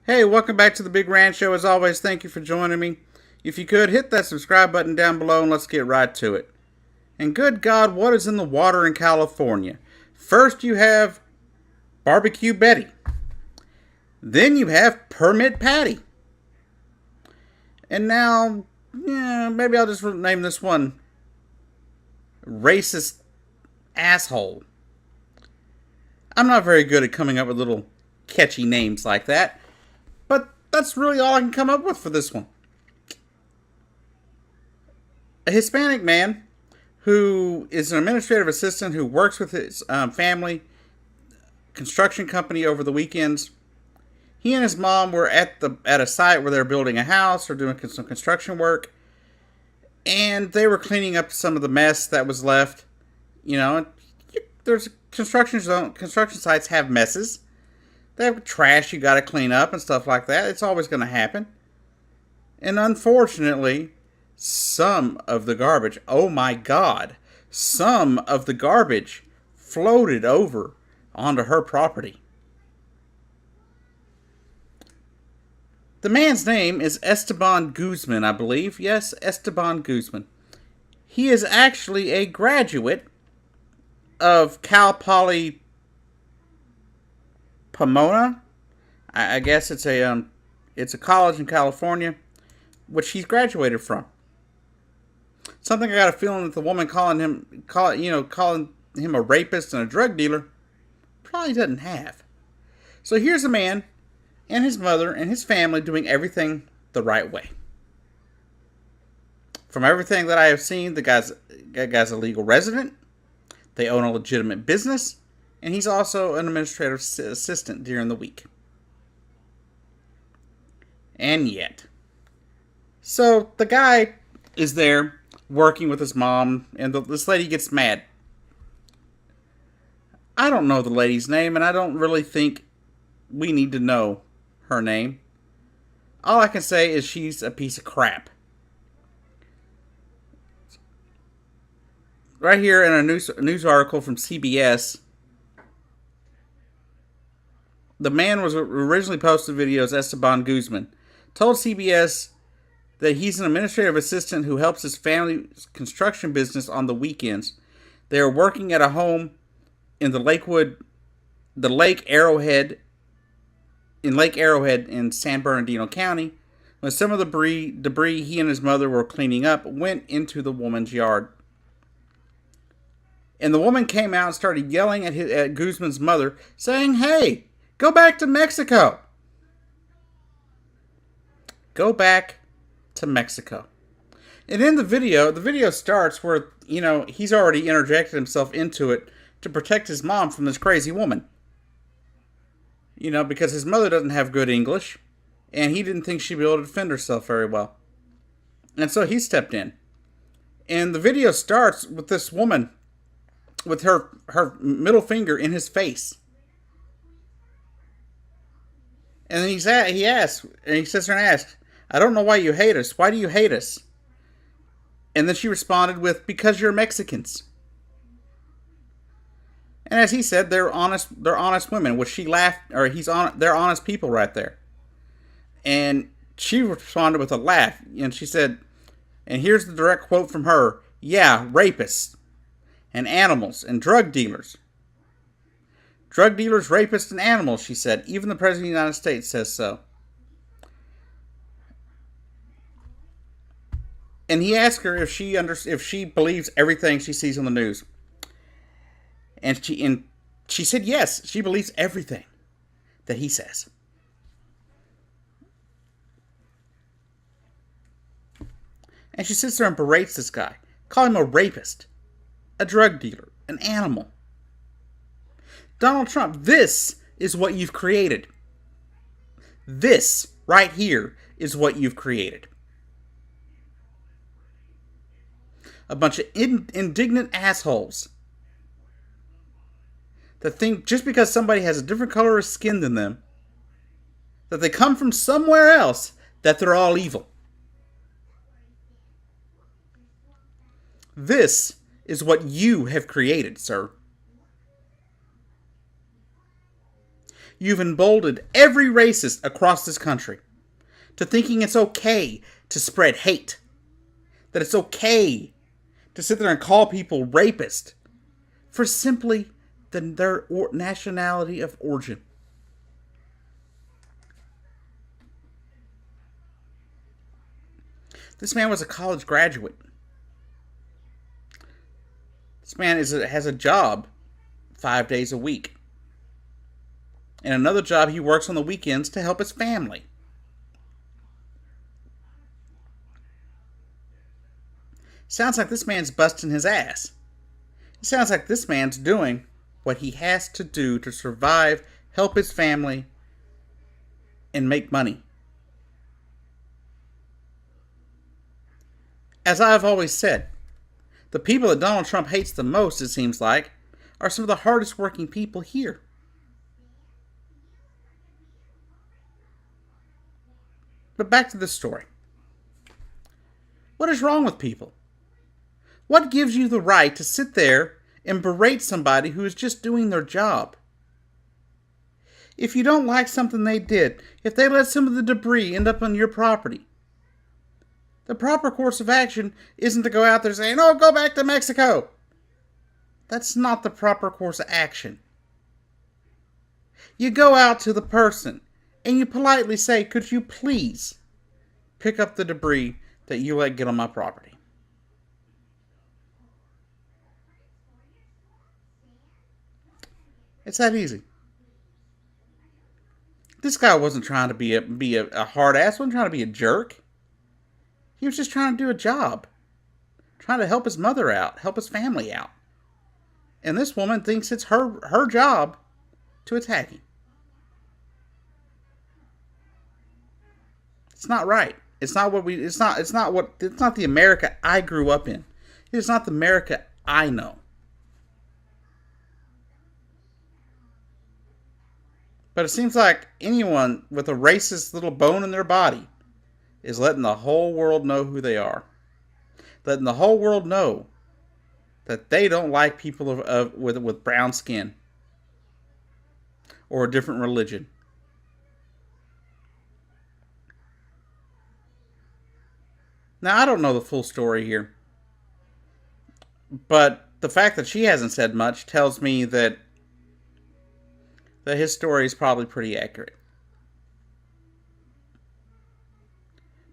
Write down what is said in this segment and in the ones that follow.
Hey, welcome back to the Big Rant Show. As always, thank you for joining me. If you could, hit that subscribe button down below and let's get right to it. And good God, what is in the water in California? First, you have Barbecue Betty. Then you have Permit Patty. And now, maybe I'll just name this one Racist Asshole. I'm not very good at coming up with little catchy names like that, but that's really all I can come up with for this one. A Hispanic man who is an administrative assistant who works with his family construction company over the weekends. He and his mom were at a site where they were building a house or doing some construction work, and they were cleaning up some of the mess that was left. There's construction sites have messes. They have trash you got to clean up and stuff like that. It's always going to happen. And unfortunately, some of the garbage, oh my God, some of the garbage floated over onto her property. The man's name is Esteban Guzman, I believe. Yes, Esteban Guzman. He is actually a graduate of Cal Poly Pomona. I guess it's a college in California, which he's graduated from. Something I got a feeling that the woman calling him a rapist and a drug dealer probably doesn't have. So here's a man and his mother and his family doing everything the right way. From everything that I have seen, the guy's a legal resident. They own a legitimate business, and he's also an administrative assistant during the week. And yet. So the guy is there working with his mom, and this lady gets mad. I don't know the lady's name, and I don't really think we need to know her name. All I can say is she's a piece of crap. Right here in a news article from CBS, the man was originally posted videos, Esteban Guzman, told CBS that he's an administrative assistant who helps his family's construction business on the weekends. They are working at a home in the Lake Arrowhead in San Bernardino County, when some of the debris he and his mother were cleaning up went into the woman's yard. And the woman came out and started yelling at Guzman's mother, saying, "Hey, go back to Mexico. Go back to Mexico." And in the video starts where, he's already interjected himself into it to protect his mom from this crazy woman. Because his mother doesn't have good English, and he didn't think she'd be able to defend herself very well. And so he stepped in. And the video starts with this woman with her middle finger in his face. And then he sits there and asks, "I don't know why you hate us. Why do you hate us?" And then she responded with, "Because you're Mexicans." And as he said, they're honest women, which she laughed, or they're honest people right there. And she responded with a laugh, and she said, and here's the direct quote from her, "Yeah, rapists and animals and drug dealers. Drug dealers, rapists, and animals," she said. "Even the President of the United States says so." And he asked her if she believes everything she sees on the news. And she said yes, she believes everything that he says. And she sits there and berates this guy, calling him a rapist, a drug dealer, an animal. Donald Trump, this is what you've created. This right here is what you've created. A bunch of indignant assholes that think just because somebody has a different color of skin than them, that they come from somewhere else, that they're all evil. This is what you have created, sir. You've emboldened every racist across this country to thinking it's okay to spread hate. That it's okay to sit there and call people rapists for simply their nationality of origin. This man was a college graduate. This man has a job 5 days a week. And another job, he works on the weekends to help his family. Sounds like this man's busting his ass. It sounds like this man's doing what he has to do to survive, help his family, and make money. As I've always said, the people that Donald Trump hates the most, it seems like, are some of the hardest working people here. But back to the story. What is wrong with people? What gives you the right to sit there and berate somebody who is just doing their job? If you don't like something they did, if they let some of the debris end up on your property, the proper course of action isn't to go out there saying, "Oh, go back to Mexico." That's not the proper course of action. You go out to the person and you politely say, "Could you please pick up the debris that you let get on my property?" It's that easy. This guy wasn't trying to be a hard ass, wasn't trying to be a jerk. He was just trying to do a job. Trying to help his mother out, help his family out. And this woman thinks it's her job to attack him. It's not right. It's not the America I grew up in. It's not the America I know. But it seems like anyone with a racist little bone in their body is letting the whole world know who they are. Letting the whole world know that they don't like people with brown skin or a different religion. Now, I don't know the full story here, but the fact that she hasn't said much tells me that his story is probably pretty accurate.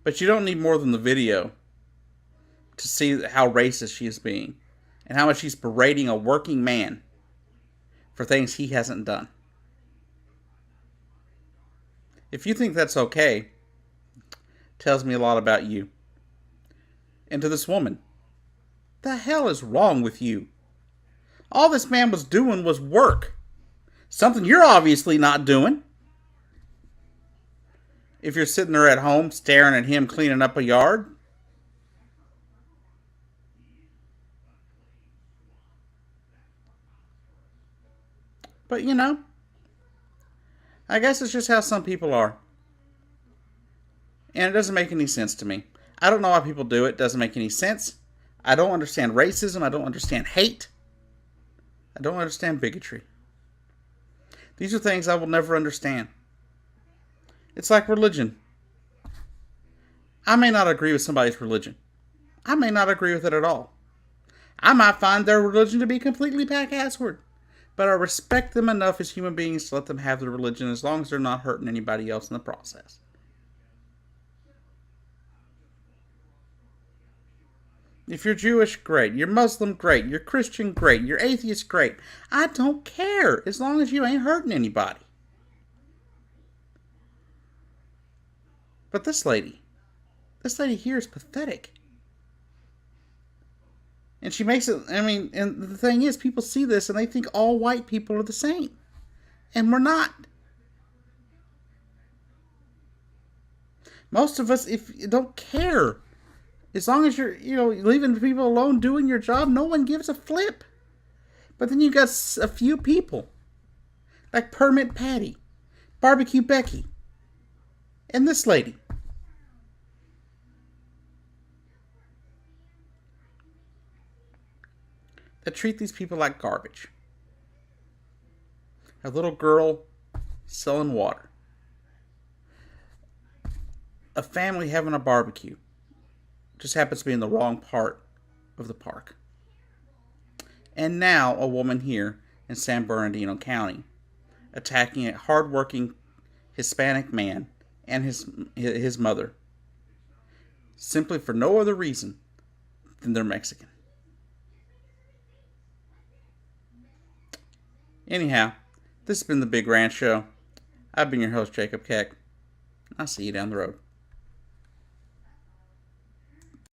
But you don't need more than the video to see how racist she is being and how much she's berating a working man for things he hasn't done. If you think that's okay, it tells me a lot about you. And to this woman, the hell is wrong with you? All this man was doing was work. Something you're obviously not doing. If you're sitting there at home staring at him cleaning up a yard. But you know, I guess it's just how some people are. And it doesn't make any sense to me. I don't know why people do it. It doesn't make any sense. I don't understand racism. I don't understand hate. I don't understand bigotry. These are things I will never understand. It's like religion. I may not agree with somebody's religion. I may not agree with it at all. I might find their religion to be completely back-assward. But I respect them enough as human beings to let them have their religion as long as they're not hurting anybody else in the process. If you're Jewish, great. You're Muslim, great. You're Christian, great. You're atheist, great. I don't care as long as you ain't hurting anybody. But this lady here is pathetic. And she makes it, and the thing is, people see this and they think all white people are the same. And we're not. Most of us, if you don't care, as long as you're, leaving people alone doing your job, no one gives a flip. But then you got a few people, like Permit Patty, Barbecue Becky, and this lady. That treat these people like garbage. A little girl selling water. A family having a barbecue just happens to be in the wrong part of the park. And now a woman here in San Bernardino County attacking a hardworking Hispanic man and his mother simply for no other reason than they're Mexican. Anyhow, this has been the Big Ranch Show. I've been your host, Jacob Keck. I'll see you down the road.